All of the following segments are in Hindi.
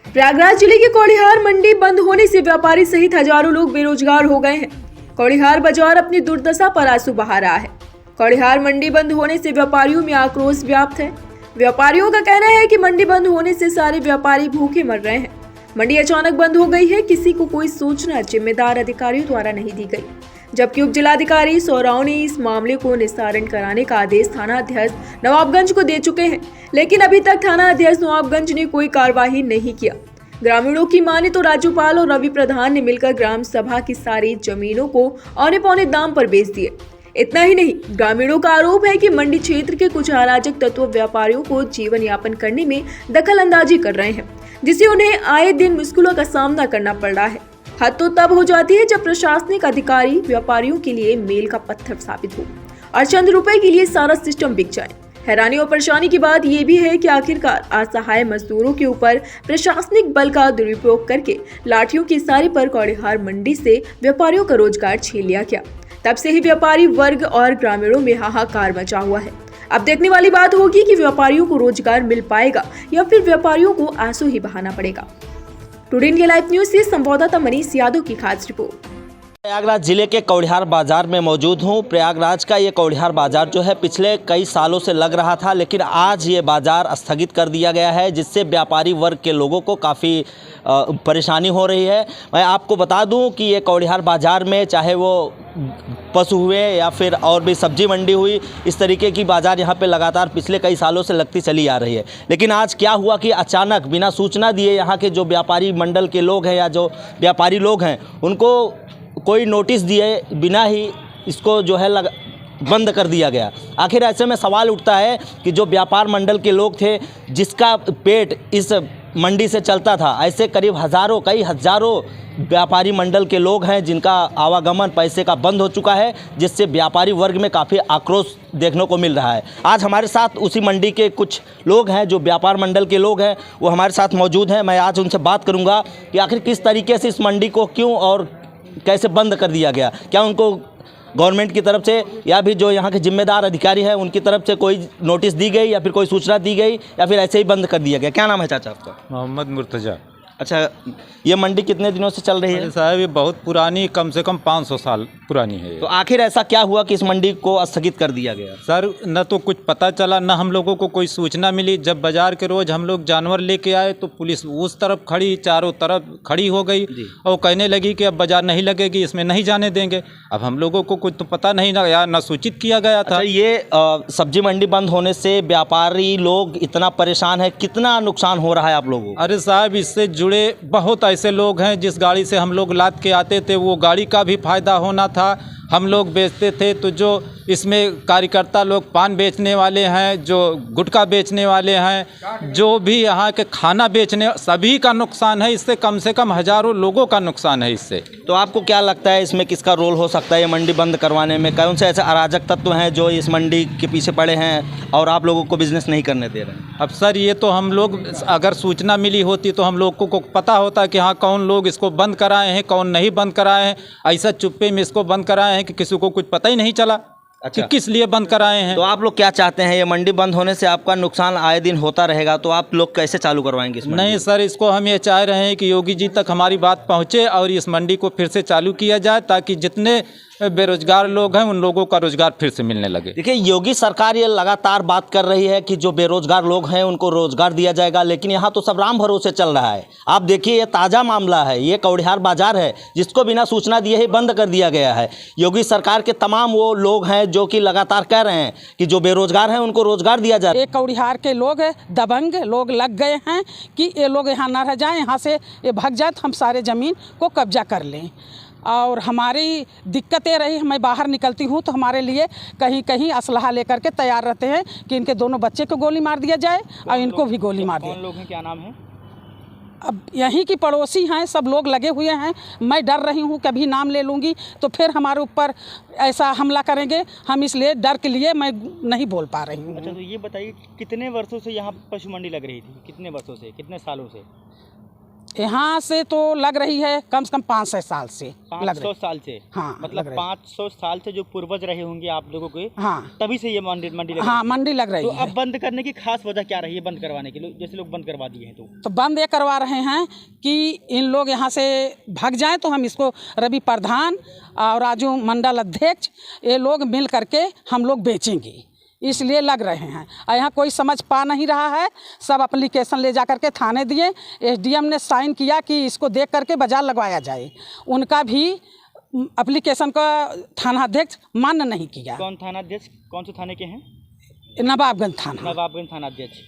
प्रयागराज जिले की कौड़िहार मंडी बंद होने से व्यापारी सहित हजारों लोग बेरोजगार हो गए हैं। कौड़िहार बाजार अपनी दुर्दशा पर आंसू बहा रहा है। कौड़िहार मंडी बंद होने से व्यापारियों में आक्रोश व्याप्त है। व्यापारियों का कहना है कि मंडी बंद होने से सारे व्यापारी भूखे मर रहे हैं। मंडी अचानक बंद हो गई है, किसी को कोई सूचना जिम्मेदार अधिकारियों द्वारा नहीं दी गई, जबकि उप जिलाधिकारी सौराव ने इस मामले को निस्तारण कराने का आदेश थाना अध्यक्ष नवाबगंज को दे चुके हैं, लेकिन अभी तक थाना अध्यक्ष नवाबगंज ने कोई कार्रवाई नहीं किया। ग्रामीणों की माने तो राज्यपाल और रवि प्रधान ने मिलकर ग्राम सभा की सारी जमीनों को औने पौने दाम पर बेच दिए। इतना ही नहीं, ग्रामीणों का आरोप है कि मंडी क्षेत्र के कुछ अराजक तत्व व्यापारियों को जीवन यापन करने में दखल अंदाजी कर रहे हैं, जिससे उन्हें आए दिन मुश्किलों का सामना करना पड़ रहा है। हद तो तब हो जाती है जब प्रशासनिक अधिकारी व्यापारियों के लिए मील का पत्थर साबित हो और चंद रुपए के लिए सारा सिस्टम बिक जाए। हैरानी और परेशानी की बात यह भी है कि आखिरकार असहाय मजदूरों के ऊपर प्रशासनिक बल का दुरुपयोग करके लाठियों की सवारी पर कौड़िहार मंडी से व्यापारियों का रोजगार छीन लिया गया। तब से ही व्यापारी वर्ग और ग्रामीणों में हाहाकार मचा हुआ है। अब देखने वाली बात होगी कि व्यापारियों को रोजगार मिल पाएगा या फिर व्यापारियों को आंसू ही बहाना पड़ेगा। टुडे इंडिया लाइव न्यूज से संवाददाता मनीष यादव की खास रिपोर्ट। प्रयागराज जिले के कौड़िहार बाजार में मौजूद हूँ। प्रयागराज का ये कौड़िहार बाजार जो है पिछले कई सालों से लग रहा था, लेकिन आज ये बाजार स्थगित कर दिया गया है, जिससे व्यापारी वर्ग के लोगों को काफ़ी परेशानी हो रही है। मैं आपको बता दूं कि ये कौड़िहार बाजार में चाहे वो पशु हुए या फिर और भी सब्जी मंडी हुई, इस तरीके की बाज़ार यहाँ पे लगातार पिछले कई सालों से लगती चली आ रही है। लेकिन आज क्या हुआ कि अचानक बिना सूचना दिए यहाँ के जो व्यापारी मंडल के लोग हैं या जो व्यापारी लोग हैं, उनको कोई नोटिस दिए बिना ही इसको जो है बंद कर दिया गया। आखिर ऐसे में सवाल उठता है कि जो व्यापार मंडल के लोग थे, जिसका पेट इस मंडी से चलता था, ऐसे करीब हज़ारों कई हज़ारों व्यापारी मंडल के लोग हैं जिनका आवागमन पैसे का बंद हो चुका है, जिससे व्यापारी वर्ग में काफ़ी आक्रोश देखने को मिल रहा है। आज हमारे साथ उसी मंडी के कुछ लोग हैं जो व्यापार मंडल के लोग हैं, वो हमारे साथ मौजूद हैं। मैं आज उनसे बात करूँगा कि आखिर किस तरीके से इस मंडी को क्यों और कैसे बंद कर दिया गया। क्या उनको गवर्नमेंट की तरफ से या भी जो यहाँ के जिम्मेदार अधिकारी हैं उनकी तरफ से कोई नोटिस दी गई या फिर कोई सूचना दी गई या फिर ऐसे ही बंद कर दिया गया? क्या नाम है चाचा आपका? मोहम्मद मुर्तजा। अच्छा, ये मंडी कितने दिनों से चल रही है? साहब ये बहुत पुरानी, कम से कम 500 साल पुरानी है ये। तो आखिर ऐसा क्या हुआ कि इस मंडी को स्थगित कर दिया गया? सर, न तो कुछ पता चला, न हम लोगों को कोई सूचना मिली। जब बाजार के रोज हम लोग जानवर लेके आए तो पुलिस उस तरफ खड़ी, चारों तरफ खड़ी हो गई और कहने लगी कि अब बाजार नहीं लगेगी, इसमें नहीं जाने देंगे। अब हम लोगों को कुछ तो पता नहीं ना, या न सूचित किया गया था। अच्छा, ये सब्जी मंडी बंद होने से व्यापारी लोग इतना परेशान है, कितना नुकसान हो रहा है आप लोगों को? अरे साहब, इससे जुड़े बहुत ऐसे लोग हैं जिस गाड़ी से हम लोग लाद के आते थे, वो गाड़ी का भी फायदा होना था। हम लोग बेचते थे तो जो इसमें कार्यकर्ता लोग, पान बेचने वाले हैं, जो गुटखा बेचने वाले हैं, जो भी यहाँ के खाना बेचने, सभी का नुकसान है इससे। कम से कम हज़ारों लोगों का नुकसान है इससे। तो आपको क्या लगता है इसमें किसका रोल हो सकता है ये मंडी बंद करवाने में? कौन से ऐसे अराजक तत्व हैं जो इस मंडी के पीछे पड़े हैं और आप लोगों को बिजनेस नहीं करने दे रहे हैं? अब सर, ये तो हम लोग, अगर सूचना मिली होती तो हम लोग को पता होता कि हाँ कौन लोग इसको बंद कराए हैं, कौन नहीं बंद कराए हैं। ऐसा चुप्पे में इसको बंद कराए हैं कि किसी को कुछ पता ही नहीं चला। अच्छा, कि किस लिए बंद कराए हैं। तो आप लोग क्या चाहते हैं? ये मंडी बंद होने से आपका नुकसान आए दिन होता रहेगा, तो आप लोग कैसे चालू करवाएंगे इस मंडी? नहीं सर, इसको हम ये चाह रहे हैं कि योगी जी तक हमारी बात पहुँचे और इस मंडी को फिर से चालू किया जाए, ताकि जितने बेरोजगार लोग हैं उन लोगों का रोजगार फिर से मिलने लगे। देखिए, योगी सरकार ये लगातार बात कर रही है कि जो बेरोजगार लोग हैं उनको रोजगार दिया जाएगा, लेकिन यहाँ तो सब राम भरोसे चल रहा है। आप देखिए, ये ताज़ा मामला है, ये कौड़िहार बाजार है जिसको बिना सूचना दिए ही बंद कर दिया गया है। योगी सरकार के तमाम वो लोग हैं जो कि लगातार कह रहे हैं कि जो बेरोजगार हैं उनको रोजगार दिया जाए। ये कौड़िहार के लोग दबंग लोग लग गए हैं कि ये लोग यहाँ ना रह जाएं, यहाँ से ये भाग जाए तो हम सारे ज़मीन को कब्जा कर लें। और हमारी दिक्कतें रही, मैं बाहर निकलती हूँ तो हमारे लिए कहीं कहीं असलहा लेकर के तैयार रहते हैं कि इनके दोनों बच्चे को गोली मार दिया जाए और इनको भी गोली मार दिया। कौन लोग हैं, क्या नाम है? अब यहीं की पड़ोसी हैं, सब लोग लगे हुए हैं। मैं डर रही हूँ, कभी नाम ले लूँगी तो फिर हमारे ऊपर ऐसा हमला करेंगे, हम इसलिए डर के लिए मैं नहीं बोल पा रही हूँ। अच्छा, तो ये बताइए कितने वर्षों से यहाँ पशु मंडी लग रही थी? कितने वर्षों से, कितने सालों से? यहाँ से तो लग रही है कम से कम 500 साल से लग 500 रही। साल से। हाँ, मतलब लग रही। 500 साल से जो पूर्वज रहे होंगे आप लोगों के, हाँ तभी से ये मंडी लग हाँ रही है। मंडी लग रही तो है। अब बंद करने की खास वजह क्या रही है बंद करवाने की? जैसे लोग बंद करवा दिए हैं तो बंद ये करवा रहे हैं कि इन लोग यहाँ से भाग जाएं तो हम इसको रवि प्रधान और राजू मंडल अध्यक्ष ये लोग मिल करके हम लोग बेचेंगे, इसलिए लग रहे हैं। और यहाँ कोई समझ पा नहीं रहा है, सब एप्लीकेशन ले जा करके थाने दिए, एसडीएम ने साइन किया कि इसको देख करके बाजार लगवाया जाए, उनका भी एप्लीकेशन का थाना अध्यक्ष मान्य नहीं किया। कौन थाना अध्यक्ष, कौन से थाने के हैं? नवाबगंज थाना, नवाबगंज थाना अध्यक्ष।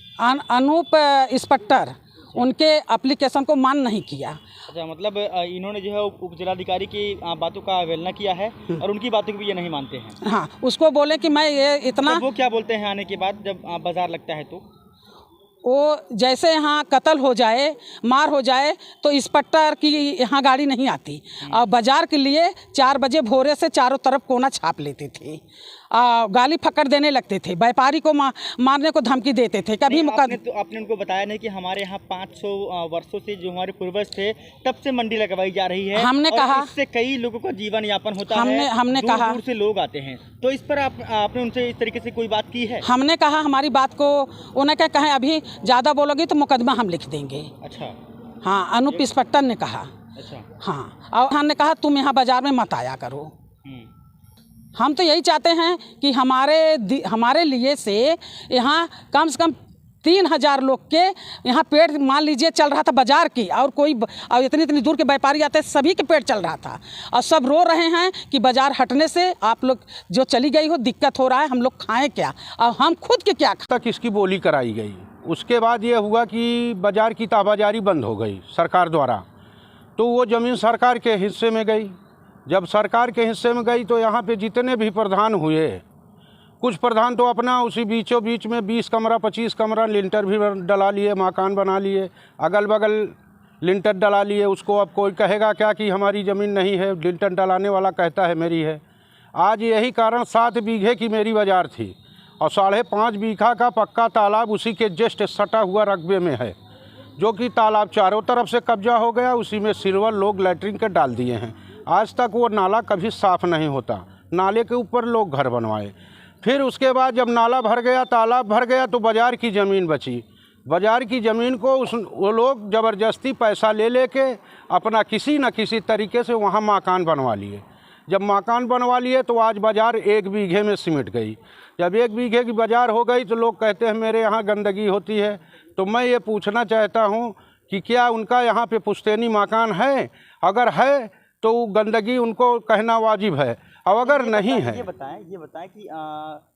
अनूप इंस्पेक्टर उनके एप्लीकेशन को मान नहीं किया। अच्छा, मतलब इन्होंने जो है उप जिलाधिकारी की बातों का अवहेलना किया है और उनकी बातों को भी ये नहीं मानते हैं। हाँ, उसको बोले कि मैं ये इतना, तो वो क्या बोलते हैं आने के बाद जब बाजार लगता है तो? वो जैसे यहाँ कत्ल हो जाए, मार हो जाए तो इंस्पेक्टर की यहाँ गाड़ी नहीं आती और बाजार के लिए 4 बजे भोरे से चारों तरफ कोना छाप लेते थे, गाली फक्कड़ देने लगते थे, व्यापारी को मारने को धमकी देते थे। कभी आपने उनको बताया नहीं कि हमारे यहाँ 500 वर्षों से जो हमारे पूर्वज थे तब से मंडी लगवाई जा रही है? हमने कहा इससे कई लोगों का जीवन यापन होता है। हमने दूर कहा दूर से लोग आते हैं, तो इस पर आपने उनसे इस तरीके से कोई बात की है? हमने कहा हमारी बात को उन्हें क्या कहें, अभी ज़्यादा बोलोगी तो मुकदमा हम लिख देंगे। अच्छा। हाँ, अनूप इंस्पेक्टर ने कहा। अच्छा। हाँ, और हमने कहा तुम यहाँ बाजार में मत आया करो। हम तो यही चाहते हैं कि हमारे लिए से यहाँ कम से कम 3000 लोग के यहाँ पेट मान लीजिए चल रहा था बाजार की, और कोई और इतनी दूर के व्यापारी आते सभी के पेट चल रहा था, और सब रो रहे हैं कि बाजार हटने से आप लोग जो चली गई हो दिक्कत हो रहा है, हम लोग खाएं क्या और हम खुद के क्या तक इसकी बोली कराई गई। उसके बाद ये हुआ कि बाजार की ताबाजारी बंद हो गई सरकार द्वारा, तो वो ज़मीन सरकार के हिस्से में गई। जब सरकार के हिस्से में गई तो यहाँ पे जितने भी प्रधान हुए, कुछ प्रधान तो अपना उसी बीचों बीच में 20 कमरा 25 कमरा लिंटर भी डला लिए, मकान बना लिए, अगल बगल लिंटर डला लिए। उसको अब कोई कहेगा क्या कि हमारी ज़मीन नहीं है, लिंटर डलाने वाला कहता है मेरी है। आज यही कारण 7 बीघे की मेरी बाजार थी और 5.5 बीघा का पक्का तालाब उसी के जस्ट सटा हुआ रकबे में है, जो कि तालाब चारों तरफ से कब्जा हो गया, उसी में सिल्वर लोग लैट्रिन के डाल दिए हैं। आज तक वो नाला कभी साफ़ नहीं होता, नाले के ऊपर लोग घर बनवाए। फिर उसके बाद जब नाला भर गया, तालाब भर गया, तो बाज़ार की ज़मीन बची। बाज़ार की ज़मीन को वो लोग ज़बरदस्ती पैसा ले के अपना किसी न किसी तरीके से वहाँ मकान बनवा लिए। जब मकान बनवा लिए तो आज बाज़ार 1 बीघे में सिमट गई। जब 1 बीघे की बाज़ार हो गई तो लोग कहते हैं मेरे यहाँ गंदगी होती है। तो मैं ये पूछना चाहता हूँ कि क्या उनका यहाँ पे पुश्तैनी मकान है? अगर है तो गंदगी उनको कहना वाजिब है, और अगर नहीं है। ये बताएं कि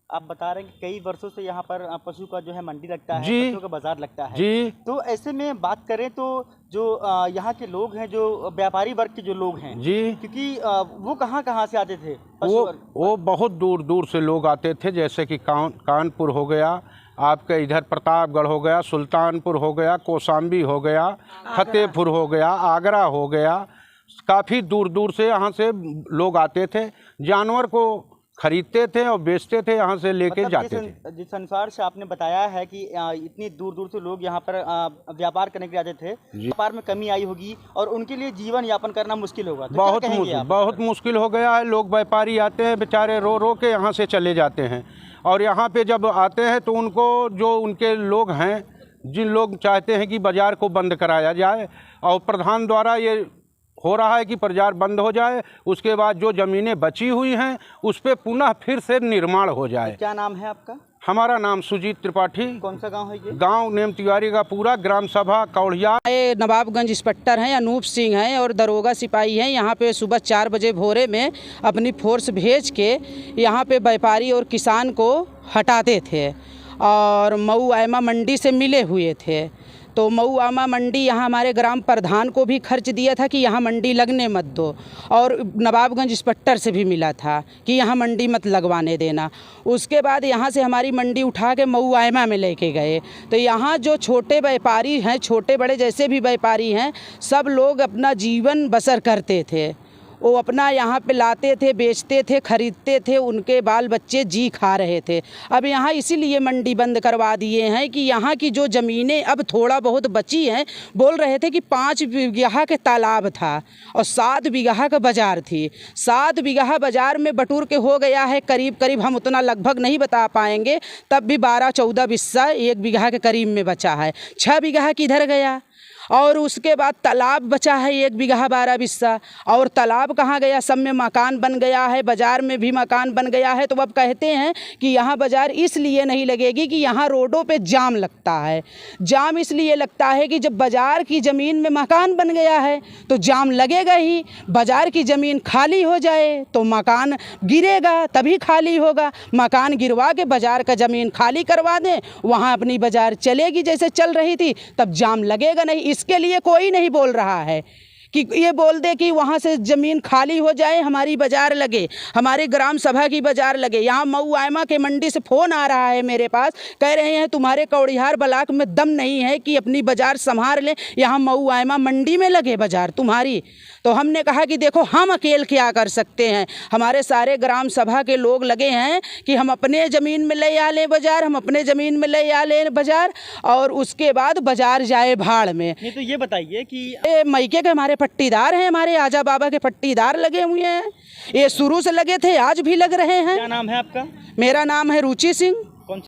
आप बता रहे हैं कि कई वर्षों से यहाँ पर पशु का जो है मंडी लगता है, पशुओं का बाजार लगता है जी। तो ऐसे में बात करें तो जो यहाँ के लोग हैं, जो व्यापारी वर्ग के जो लोग हैं जी, क्योंकि वो कहाँ से आते थे? वो बहुत दूर दूर से लोग आते थे, जैसे कि कानपुर हो गया, आपके इधर प्रतापगढ़ हो गया, सुल्तानपुर हो गया, कौशाम्बी हो गया, फतेहपुर हो गया, आगरा हो गया। काफ़ी दूर दूर से यहाँ से लोग आते थे, जानवर को खरीदते थे और बेचते थे, यहाँ से लेके जाते थे। जिस अनुसार से आपने बताया है कि इतनी दूर दूर से लोग यहाँ पर व्यापार करने के लिए आते थे, व्यापार में कमी आई होगी और उनके लिए जीवन यापन करना मुश्किल होगा। तो बहुत मुश्किल हो गया है। लोग व्यापारी आते हैं बेचारे, रो रो के यहाँ से चले जाते हैं, और यहाँ पे जब आते हैं तो उनको जो उनके लोग हैं, जिन लोग चाहते हैं कि बाज़ार को बंद कराया जाए, और प्रधान द्वारा ये हो रहा है कि बाज़ार बंद हो जाए, उसके बाद जो ज़मीनें बची हुई हैं उस पर पुनः फिर से निर्माण हो जाए। क्या नाम है आपका? हमारा नाम सुजीत त्रिपाठी। कौन सा गांव है ये? गांव नेम तिवारी का पूरा, ग्राम सभा कौड़ियार। नवाबगंज इंस्पेक्टर हैं अनूप सिंह हैं और दरोगा सिपाही हैं। यहाँ पे सुबह 4 बजे भोरे में अपनी फोर्स भेज के यहाँ पे व्यापारी और किसान को हटाते थे, और मऊ आयमा मंडी से मिले हुए थे। तो मऊ आमा मंडी यहाँ हमारे ग्राम प्रधान को भी खर्च दिया था कि यहाँ मंडी लगने मत दो, और नवाबगंज इंस्पेक्टर से भी मिला था कि यहाँ मंडी मत लगवाने देना। उसके बाद यहाँ से हमारी मंडी उठा के मऊ आयमा में लेके गए। तो यहाँ जो छोटे व्यापारी हैं, छोटे बड़े जैसे भी व्यापारी हैं, सब लोग अपना जीवन बसर करते थे। वो अपना यहाँ पे लाते थे, बेचते थे, खरीदते थे, उनके बाल बच्चे जी खा रहे थे। अब यहाँ इसीलिए मंडी बंद करवा दिए हैं कि यहाँ की जो ज़मीनें अब थोड़ा बहुत बची हैं, बोल रहे थे कि 5 बीघा के तालाब था और 7 बीघा का बाज़ार थी। 7 बीघा बाज़ार में बटूर के हो गया है करीब करीब, हम उतना लगभग नहीं बता पाएंगे, तब भी 12-14 बिस्सा 1 बीघा के करीब में बचा है। 6 बीघा किधर गया? और उसके बाद तालाब बचा है 1 बीघा 12 बिस्सा, और तालाब कहाँ गया? सब में मकान बन गया है, बाज़ार में भी मकान बन गया है। तो अब कहते हैं कि यहाँ बाज़ार इसलिए नहीं लगेगी कि यहाँ रोडों पे जाम लगता है। जाम इसलिए लगता है कि जब बाज़ार की ज़मीन में मकान बन गया है तो जाम लगेगा ही। बाज़ार की ज़मीन खाली हो जाए तो मकान गिरेगा, तभी खाली होगा। मकान गिरवा के बाज़ार का ज़मीन खाली करवा दें, वहाँ अपनी बाज़ार चलेगी जैसे चल रही थी, तब जाम लगेगा नहीं। इसके लिए कोई नहीं बोल रहा है कि ये बोल दे कि वहाँ से ज़मीन खाली हो जाए, हमारी बाज़ार लगे, हमारे ग्राम सभा की बाज़ार लगे। यहाँ मऊ आयमा के मंडी से फ़ोन आ रहा है मेरे पास, कह रहे हैं तुम्हारे कौड़िहार ब्लॉक में दम नहीं है कि अपनी बाज़ार संभाल लें, यहाँ मऊ आयमा मंडी में लगे बाज़ार तुम्हारी। तो हमने कहा कि देखो हम अकेले क्या कर सकते हैं, हमारे सारे ग्राम सभा के लोग लगे हैं कि हम अपने ज़मीन में ले आ लें बाज़ार, हम अपने ज़मीन में ले आ लें बाज़ार, और उसके बाद बाज़ार जाए भाड़ में। नहीं तो ये बताइए कि ये मैके के हमारे पट्टीदार हैं, हमारे आजा बाबा के पट्टीदार लगे हुए हैं। ये शुरू से लगे थे, आज भी लग रहे हैं। क्या नाम है आपका? मेरा नाम है रुचि सिंह।